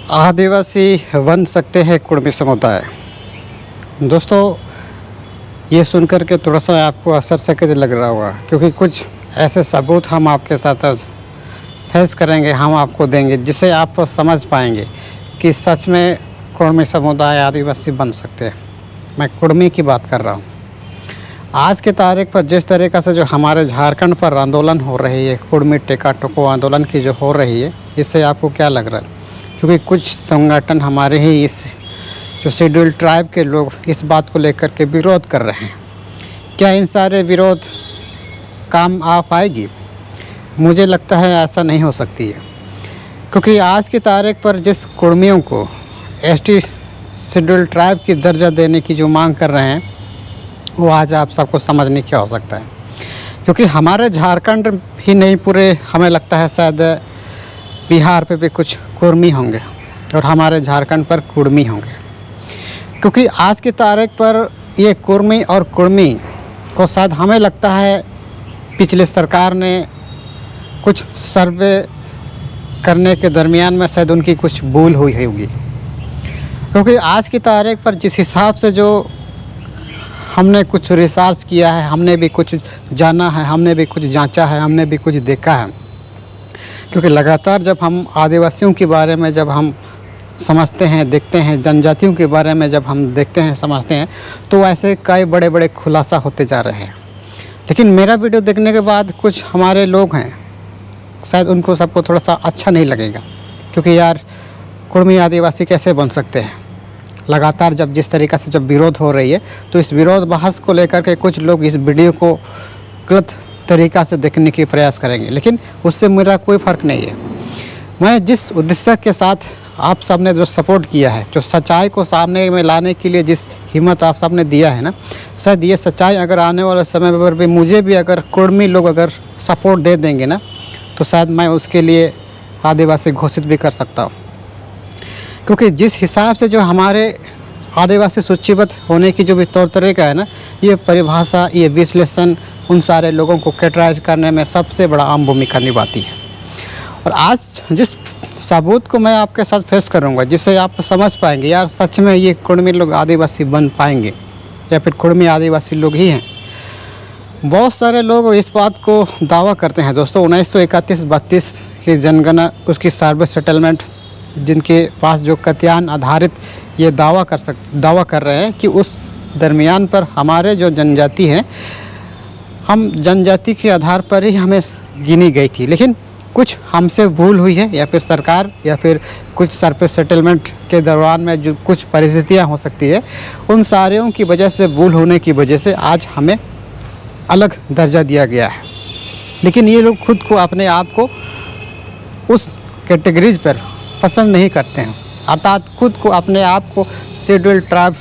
आदिवासी बन सकते हैं कुर्मी समुदाय। दोस्तों, ये सुनकर के थोड़ा सा आपको आश्चर्यचकित लग रहा होगा, क्योंकि कुछ ऐसे सबूत हम आपके साथ आज पेश करेंगे, हम आपको देंगे, जिससे आप समझ पाएंगे कि सच में कुर्मी समुदाय आदिवासी बन सकते हैं। मैं कुर्मी की बात कर रहा हूँ। आज की तारीख पर जिस तरीक़े से जो हमारे झारखंड पर आंदोलन हो रही है, कुर्मी टेका टोको आंदोलन की जो हो रही है, इससे आपको क्या लग रहा है? क्योंकि कुछ संगठन हमारे ही इस जो शेड्यूल ट्राइब के लोग इस बात को लेकर के विरोध कर रहे हैं। क्या इन सारे विरोध काम आ पाएगी? मुझे लगता है ऐसा नहीं हो सकती है, क्योंकि आज की तारीख पर जिस कुर्मियों को एसटी शेड्यूल ट्राइब की दर्जा देने की जो मांग कर रहे हैं, वो आज आप सबको समझने की आवश्यकता है। क्योंकि हमारे झारखंड ही नहीं, पूरे हमें लगता है शायद बिहार पे भी कुछ कुर्मी होंगे और हमारे झारखंड पर कुर्मी होंगे। क्योंकि आज की तारीख पर ये कुर्मी और कुर्मी को शायद हमें लगता है पिछले सरकार ने कुछ सर्वे करने के दरमियान में शायद उनकी कुछ भूल हुई होगी। क्योंकि आज की तारीख पर जिस हिसाब से जो हमने कुछ रिसर्च किया है, हमने भी कुछ जाना है, हमने भी कुछ जांचा है, हमने भी कुछ देखा है। क्योंकि लगातार जब हम आदिवासियों के बारे में जब हम समझते हैं, देखते हैं, जनजातियों के बारे में जब हम देखते हैं, समझते हैं, तो ऐसे कई बड़े बड़े खुलासा होते जा रहे हैं। लेकिन मेरा वीडियो देखने के बाद कुछ हमारे लोग हैं, शायद उनको सबको थोड़ा सा अच्छा नहीं लगेगा, क्योंकि यार कुर्मी आदिवासी कैसे बन सकते हैं। लगातार जब जिस तरीक़े से जब विरोध हो रही है, तो इस विरोध बहस को लेकर के कुछ लोग इस वीडियो को गलत तरीक़ा से देखने की प्रयास करेंगे, लेकिन उससे मेरा कोई फ़र्क नहीं है। मैं जिस उद्देश्य के साथ आप सब ने जो सपोर्ट किया है, जो सच्चाई को सामने में लाने के लिए जिस हिम्मत आप सब ने दिया है ना, शायद ये सच्चाई अगर आने वाले समय पर भी मुझे भी अगर कुर्मी लोग अगर सपोर्ट दे देंगे ना, तो शायद मैं उसके लिए आदिवासी घोषित भी कर सकता हूँ। क्योंकि जिस हिसाब से जो हमारे आदिवासी सूचीबद्ध होने की जो भी तौर तरीका है ना, ये परिभाषा, ये विश्लेषण उन सारे लोगों को कैटेगराइज करने में सबसे बड़ा अहम भूमिका निभाती है। और आज जिस सबूत को मैं आपके साथ पेश करूंगा, जिससे आप समझ पाएंगे यार सच में ये कुर्मी लोग आदिवासी बन पाएंगे या फिर कुर्मी आदिवासी लोग ही हैं। बहुत सारे लोग इस बात को दावा करते हैं दोस्तों, 1931-32 की जनगणना, उसकी सर्वे सेटलमेंट, जिनके पास जो कथान आधारित ये दावा कर रहे हैं कि उस दरमियान पर हमारे जो जनजाति हैं, हम जनजाति के आधार पर ही हमें गिनी गई थी। लेकिन कुछ हमसे भूल हुई है, या फिर सरकार या फिर कुछ सर्वे सेटलमेंट के दौरान में जो कुछ परिस्थितियां हो सकती है, उन सारों की वजह से, भूल होने की वजह से आज हमें अलग दर्जा दिया गया है। लेकिन ये लोग खुद को, अपने आप को उस कैटेगरीज पर पसंद नहीं करते हैं, अर्थात खुद को, अपने आप को शेड्यूल ट्राइब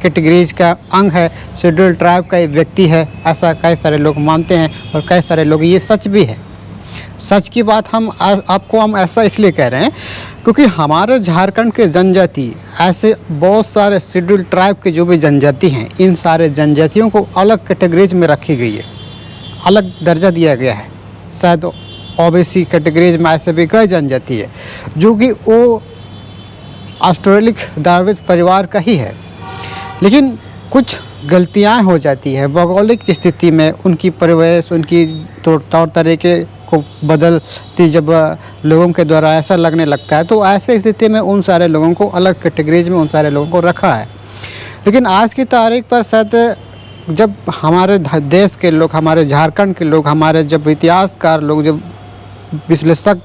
कैटेगरीज का अंग है, शेड्यूल ट्राइब का एक व्यक्ति है, ऐसा कई सारे लोग मानते हैं। और कई सारे लोग, ये सच भी है। सच की बात हम ऐसा इसलिए कह रहे हैं क्योंकि हमारे झारखंड के जनजाति, ऐसे बहुत सारे शेड्यूल ट्राइब के जो भी जनजाति हैं, इन सारे जनजातियों को अलग कैटेगरीज में रखी गई है, अलग दर्जा दिया गया है। शायद ओबीसी कैटेगरीज में ऐसे भी कई जनजाति है जो कि वो ऑस्ट्रेलिक द्रविड़ परिवार का ही है। लेकिन कुछ गलतियां हो जाती है भौगोलिक स्थिति में, उनकी परिवेश, उनकी तौर तरीके को बदलती जब लोगों के द्वारा ऐसा लगने लगता है, तो ऐसे स्थिति में उन सारे लोगों को अलग कैटेगरीज में उन सारे लोगों को रखा है। लेकिन आज की तारीख पर शायद जब हमारे देश के लोग, हमारे झारखंड के लोग, हमारे जब इतिहासकार लोग, जब विश्लेषक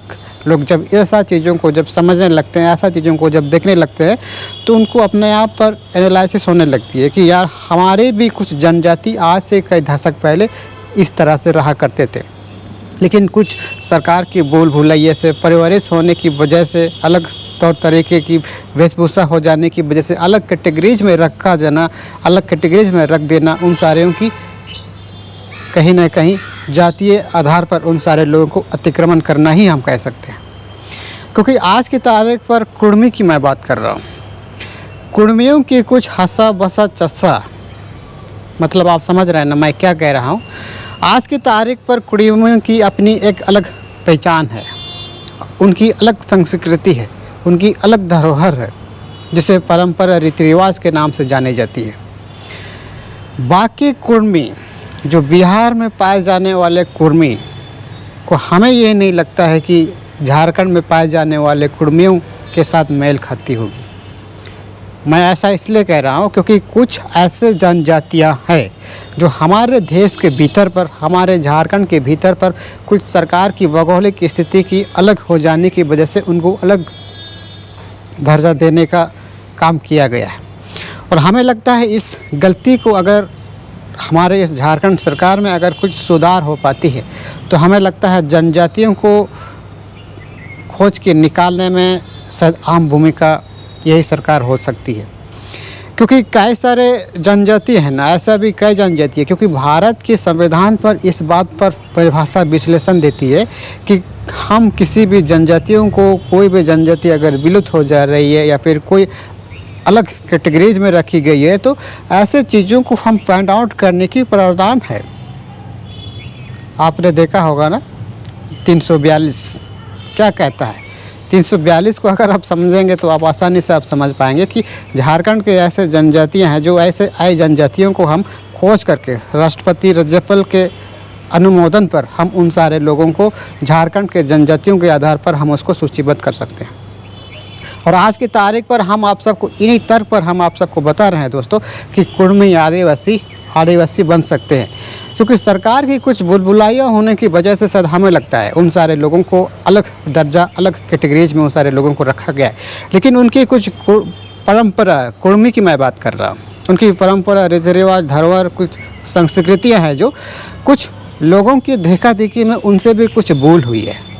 लोग जब ऐसा चीज़ों को जब समझने लगते हैं, ऐसा चीज़ों को जब देखने लगते हैं, तो उनको अपने आप पर एनालिसिस होने लगती है कि यार हमारे भी कुछ जनजाति आज से कई दशक पहले इस तरह से रहा करते थे। लेकिन कुछ सरकार की भूल भुलैये से, परिवारिश होने की वजह से, अलग तौर तरीके की वेशभूषा हो जाने की वजह से अलग कैटेगरीज में रखा जाना, अलग कैटेगरीज में रख देना, उन सारों की कहीं ना कहीं जातीय आधार पर उन सारे लोगों को अतिक्रमण करना ही हम कह सकते हैं। क्योंकि आज की तारीख पर कुर्मी की मैं बात कर रहा हूँ, कुर्मियों की कुछ हंसा बसा चस्सा, मतलब आप समझ रहे हैं ना मैं क्या कह रहा हूँ। आज की तारीख पर कुर्मियों की अपनी एक अलग पहचान है, उनकी अलग संस्कृति है, उनकी अलग धरोहर है, जिसे परंपरा रीति रिवाज के नाम से जानी जाती है। बाकी कुर्मी, जो बिहार में पाए जाने वाले कुर्मी को हमें ये नहीं लगता है कि झारखंड में पाए जाने वाले कुर्मियों के साथ मेल खाती होगी। मैं ऐसा इसलिए कह रहा हूँ क्योंकि कुछ ऐसे जनजातियाँ हैं जो हमारे देश के भीतर पर, हमारे झारखंड के भीतर पर कुछ सरकार की भौगोलिक स्थिति की अलग हो जाने की वजह से उनको अलग दर्जा देने का काम किया गया है। और हमें लगता है इस गलती को अगर हमारे इस झारखंड सरकार में अगर कुछ सुधार हो पाती है तो हमें लगता है जनजातियों को खोज के निकालने में शायद आम भूमिका यही सरकार हो सकती है। क्योंकि कई सारे जनजाति हैं ना, ऐसा भी कई जनजाति है, क्योंकि भारत के संविधान पर इस बात पर परिभाषा विश्लेषण देती है कि हम किसी भी जनजातियों को, कोई भी जनजाति अगर विलुप्त हो जा रही है या फिर कोई अलग कैटेगरीज में रखी गई है तो ऐसे चीज़ों को हम पॉइंट आउट करने की प्रावधान है। आपने देखा होगा ना 342 क्या कहता है। 342 को अगर आप समझेंगे तो आप आसानी से आप समझ पाएंगे कि झारखंड के ऐसे जनजातियां हैं जो ऐसे आई जनजातियों को हम खोज करके राष्ट्रपति राज्यपाल के अनुमोदन पर हम उन सारे लोगों को झारखंड के जनजातियों के आधार पर हम उसको सूचीबद्ध कर सकते हैं। और आज की तारीख पर हम आप सबको इन्हीं तर्क पर हम आप सबको बता रहे हैं दोस्तों कि कुर्मी आदिवासी बन सकते हैं, क्योंकि सरकार की कुछ बुलबुलाइयाँ होने की वजह से शायद हमें लगता है उन सारे लोगों को अलग दर्जा, अलग कैटेगरीज में उन सारे लोगों को रखा गया है। लेकिन उनकी कुछ परंपरा, कुर्मी की मैं बात कर रहा हूँ, उनकी परंपरा, रीति रिवाज, धरोहर, कुछ संस्कृतियाँ हैं जो कुछ लोगों की देखा देखी में उनसे भी कुछ भूल हुई है।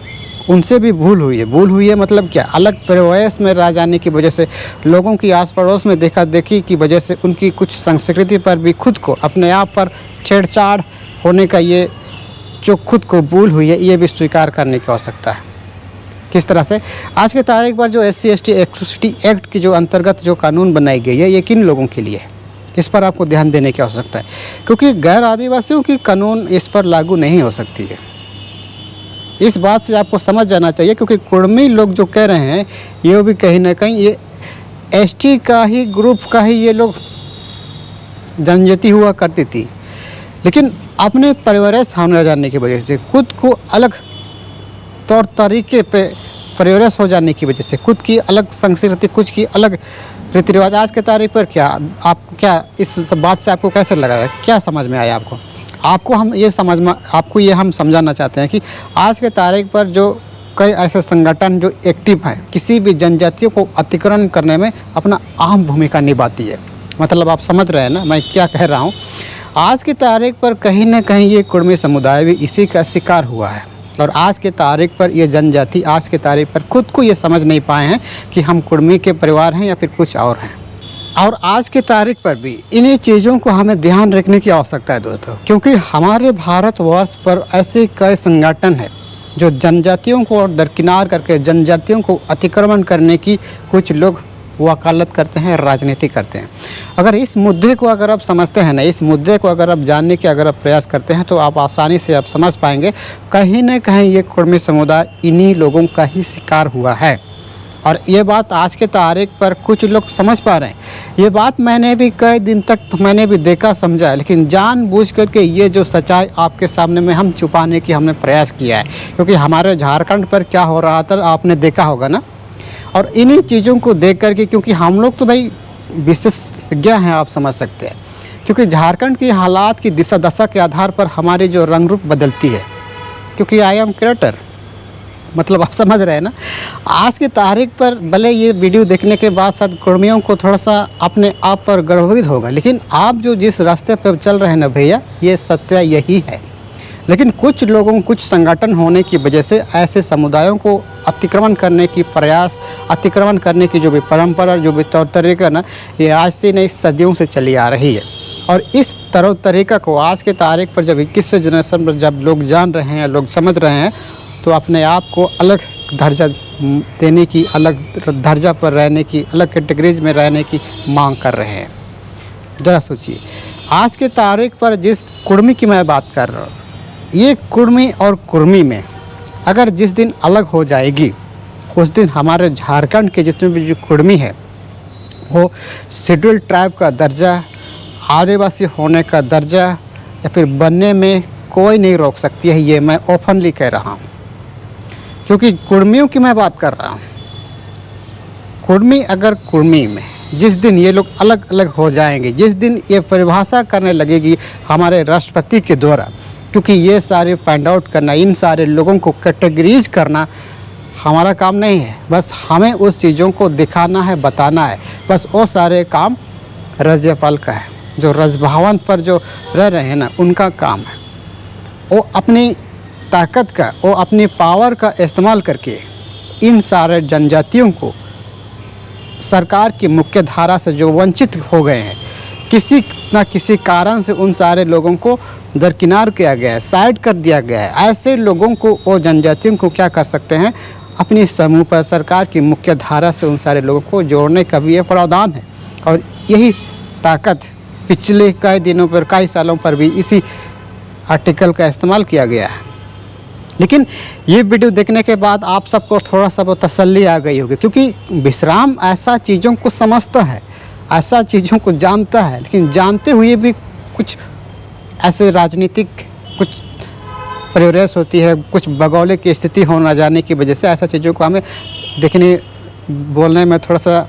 भूल हुई है मतलब क्या, अलग परिवेश में रह जाने की वजह से, लोगों की आस पड़ोस में देखा देखी की वजह से उनकी कुछ संस्कृति पर भी खुद को अपने आप पर छेड़छाड़ होने का ये जो खुद को भूल हुई है, ये भी स्वीकार करने की आवश्यकता है। किस तरह से आज की तारीख पर जो SC/ST एट्रोसिटी एक्ट की जो अंतर्गत जो कानून बनाई गई है, ये किन लोगों के लिए है, इस पर आपको ध्यान देने की आवश्यकता है, क्योंकि गैर आदिवासियों की कानून इस पर लागू नहीं हो सकती है। इस बात से आपको समझ जाना चाहिए, क्योंकि कुर्मी लोग जो कह रहे हैं ये भी कहीं ना कहीं ये ST का ही ग्रुप का ही ये लोग जनजाति हुआ करती थी, लेकिन अपने परिवेश होने जाने की वजह से, खुद को अलग तौर तरीके पे परिवेश हो जाने की वजह से, खुद की अलग संस्कृति, कुछ की अलग रीति रिवाज, आज के तारीख पर क्या इस बात से आपको कैसे लगा है, क्या समझ में आया आपको हम समझाना चाहते हैं कि आज के तारीख पर जो कई ऐसे संगठन जो एक्टिव हैं, किसी भी जनजातियों को अतिक्रमण करने में अपना अहम भूमिका निभाती है। मतलब आप समझ रहे हैं ना मैं क्या कह रहा हूँ। आज की तारीख पर कहीं ना कहीं ये कुर्मी समुदाय भी इसी का शिकार हुआ है, और आज के तारीख पर ये जनजाति आज के तारीख पर खुद को ये समझ नहीं पाए हैं कि हम कुर्मी के परिवार हैं या फिर कुछ और हैं। और आज की तारीख पर भी इन्हीं चीज़ों को हमें ध्यान रखने की आवश्यकता है दोस्तों, क्योंकि हमारे भारतवर्ष पर ऐसे कई संगठन हैं जो जनजातियों को दरकिनार करके जनजातियों को अतिक्रमण करने की कुछ लोग वकालत करते हैं, राजनीति करते हैं। अगर इस मुद्दे को अगर आप समझते हैं ना, इस मुद्दे को अगर आप जानने की अगर आप प्रयास करते हैं तो आप आसानी से आप समझ पाएंगे कहीं ना कहीं ये कुर्मी समुदाय इन्हीं लोगों का ही शिकार हुआ है। और ये बात आज के तारीख पर कुछ लोग समझ पा रहे हैं। ये बात मैंने भी कई दिन तक मैंने भी देखा, समझा, लेकिन जानबूझ करके ये जो सच्चाई आपके सामने में हम छुपाने की हमने प्रयास किया है, क्योंकि हमारे झारखंड पर क्या हो रहा था आपने देखा होगा ना। और इन्हीं चीज़ों को देख करके, क्योंकि हम लोग तो भाई विशेषज्ञ हैं, आप समझ सकते हैं, क्योंकि झारखंड की हालात की दिशा दशा के आधार पर हमारी जो रंग रूप बदलती है, क्योंकि आई एम क्रिएटर, मतलब आप समझ रहे हैं ना। आज की तारीख पर भले ये वीडियो देखने के बाद साथ कुर्मियों को थोड़ा सा अपने आप पर गर्वित होगा, लेकिन आप जो जिस रास्ते पर चल रहे हैं ना भैया, ये सत्य यही है। लेकिन कुछ लोगों, कुछ संगठन होने की वजह से ऐसे समुदायों को अतिक्रमण करने की प्रयास, अतिक्रमण करने की जो भी परंपरा, जो भी तौर तरीका ना, ये आज से नहीं सदियों से चली आ रही है। और इस तौर तरीका को आज के तारीख पर जब 21वीं जनरेशन पर जब लोग जान रहे हैं, लोग समझ रहे हैं, तो अपने आप को अलग दर्जा देने की, अलग दर्जा पर रहने की, अलग कैटेगरीज में रहने की मांग कर रहे हैं। ज़रा सोचिए, आज के तारीख पर जिस कुर्मी की मैं बात कर रहा हूँ, ये कुर्मी और कुर्मी में अगर जिस दिन अलग हो जाएगी, उस दिन हमारे झारखंड के जितने भी जो कुर्मी है वो शेड्यूल ट्राइब का दर्जा, आदिवासी होने का दर्जा या फिर बनने में कोई नहीं रोक सकती है। ये मैं ओपनली कह रहा हूँ, क्योंकि कुर्मियों की मैं बात कर रहा हूँ। कुर्मी अगर कुर्मी में जिस दिन ये लोग अलग अलग हो जाएंगे, जिस दिन ये परिभाषा करने लगेगी हमारे राष्ट्रपति के द्वारा, क्योंकि ये सारे फाइंड आउट करना, इन सारे लोगों को कैटेगरीज करना हमारा काम नहीं है। बस हमें उस चीज़ों को दिखाना है, बताना है। बस वो सारे काम राज्यपाल का है, जो राजभवन पर जो रह रहे हैं ना, उनका काम है। वो अपनी ताकत का, वो अपनी पावर का इस्तेमाल करके इन सारे जनजातियों को सरकार की मुख्य धारा से जो वंचित हो गए हैं, किसी न किसी कारण से उन सारे लोगों को दरकिनार किया गया है, साइड कर दिया गया है। ऐसे लोगों को, वो जनजातियों को क्या कर सकते हैं, अपनी समूह पर सरकार की मुख्य धारा से उन सारे लोगों को जोड़ने का भी ये प्रावधान है। और यही ताकत पिछले कई दिनों पर, कई सालों पर भी इसी आर्टिकल का इस्तेमाल किया गया है। लेकिन ये वीडियो देखने के बाद आप सबको थोड़ा सा वो तसल्ली आ गई होगी, क्योंकि विश्राम ऐसा चीज़ों को समझता है, ऐसा चीज़ों को जानता है, लेकिन जानते हुए भी कुछ ऐसे राजनीतिक कुछ प्रयास होती है, कुछ भौगोलिक स्थिति हो ना जाने की वजह से ऐसा चीज़ों को हमें देखने, बोलने में थोड़ा सा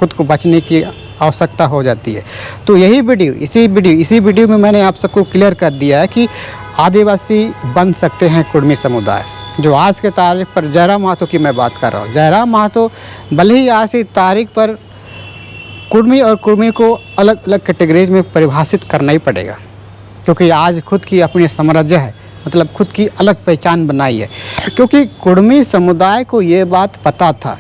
खुद को बचने की आवश्यकता हो जाती है। तो यही इसी वीडियो में मैंने आप सबको क्लियर कर दिया है कि आदिवासी बन सकते हैं कुर्मी समुदाय। जो आज के तारीख पर जयराम महतो की मैं बात कर रहा हूँ। जयराम महतो भले ही आज की तारीख पर कुर्मी और कुर्मी को अलग अलग कैटेगरीज में परिभाषित करना ही पड़ेगा, क्योंकि आज खुद की अपनी साम्राज्य है, मतलब खुद की अलग पहचान बनाई है। क्योंकि कुर्मी समुदाय को ये बात पता था,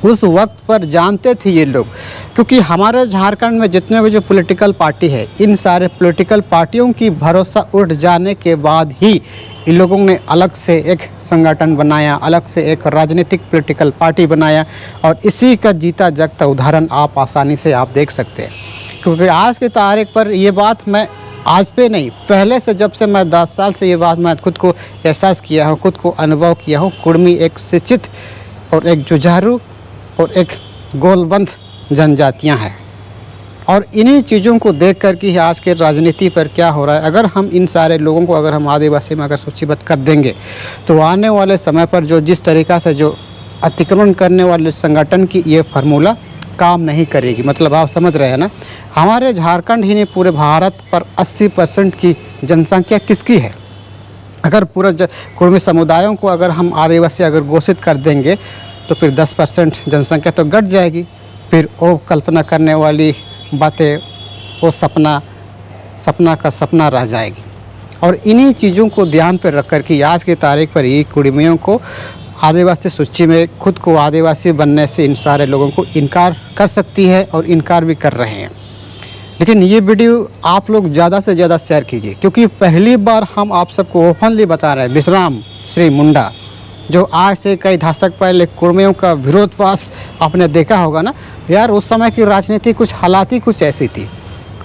उस वक्त पर जानते थे ये लोग, क्योंकि हमारे झारखंड में जितने भी जो पॉलिटिकल पार्टी है, इन सारे पॉलिटिकल पार्टियों की भरोसा उठ जाने के बाद ही इन लोगों ने अलग से एक संगठन बनाया, अलग से एक राजनीतिक पॉलिटिकल पार्टी बनाया। और इसी का जीता जागता उदाहरण आप आसानी से आप देख सकते हैं। क्योंकि आज की तारीख पर ये बात मैं आज पे नहीं, पहले से, जब से मैं 10 साल से ये बात मैं खुद को एहसास किया हूँ, खुद को अनुभव किया हूँ। कुर्मी एक शिक्षित और एक जुझारू और एक गोलबंद जनजातियां हैं। और इन्हीं चीज़ों को देख कर कि आज के राजनीति पर क्या हो रहा है, अगर हम इन सारे लोगों को अगर हम आदिवासी में अगर सूचीबद्ध कर देंगे, तो आने वाले समय पर जो जिस तरीक़ा से जो अतिक्रमण करने वाले संगठन की ये फार्मूला काम नहीं करेगी। मतलब आप समझ रहे हैं ना, हमारे झारखंड ही नहीं पूरे भारत पर 80% की जनसंख्या किसकी है। अगर पूरा कुर्मी समुदायों को अगर हम आदिवासी अगर घोषित कर देंगे, तो फिर 10% जनसंख्या तो घट जाएगी। फिर वो कल्पना करने वाली बातें, वो सपना का सपना रह जाएगी। और इन्हीं चीज़ों को ध्यान पर रख कर कि आज की तारीख पर ये कुर्मियों को आदिवासी सूची में खुद को आदिवासी बनने से इन सारे लोगों को इनकार कर सकती है, और इनकार भी कर रहे हैं। लेकिन ये वीडियो आप लोग ज़्यादा से ज़्यादा शेयर कीजिए, क्योंकि पहली बार हम आप सबको ओपनली बता रहे हैं। विश्राम श्री मुंडा, जो आज से कई दशक पहले कुर्मियों का विरोधवास आपने देखा होगा ना यार, उस समय की राजनीति कुछ हालात ही कुछ ऐसी थी,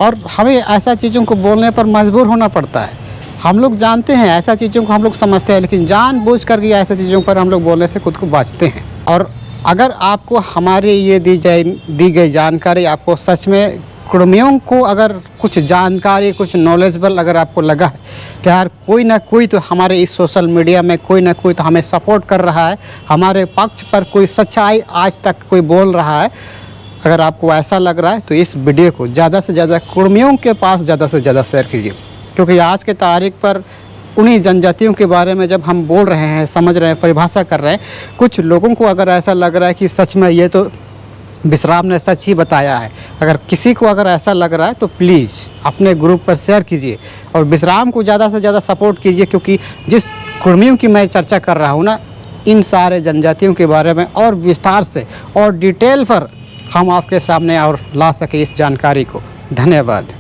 और हमें ऐसा चीज़ों को बोलने पर मजबूर होना पड़ता है। हम लोग जानते हैं, ऐसा चीज़ों को हम लोग समझते हैं, लेकिन जानबूझ कर के ऐसा चीज़ों पर हम लोग बोलने से खुद को बचते हैं। और अगर आपको हमारी ये दी गई जानकारी आपको सच में कुर्मियों को अगर कुछ जानकारी, कुछ नॉलेजेबल अगर आपको लगा है कि यार कोई ना कोई तो हमारे इस सोशल मीडिया में कोई ना कोई तो हमें सपोर्ट कर रहा है, हमारे पक्ष पर कोई सच्चाई आज तक कोई बोल रहा है, अगर आपको ऐसा लग रहा है तो इस वीडियो को ज़्यादा से ज़्यादा कुर्मियों के पास ज़्यादा से ज़्यादा शेयर कीजिए। क्योंकि आज के तारीख पर उन्हीं जनजातियों के बारे में जब हम बोल रहे हैं, समझ रहे हैं, परिभाषा कर रहे हैं, कुछ लोगों को अगर ऐसा लग रहा है कि सच में ये तो विश्राम ने सच ही बताया है, अगर किसी को अगर ऐसा लग रहा है तो प्लीज़ अपने ग्रुप पर शेयर कीजिए और विश्राम को ज़्यादा से ज़्यादा सपोर्ट कीजिए। क्योंकि जिस कुर्मियों की मैं चर्चा कर रहा हूँ ना, इन सारे जनजातियों के बारे में और विस्तार से और डिटेल पर हम आपके सामने और ला सके इस जानकारी को। धन्यवाद।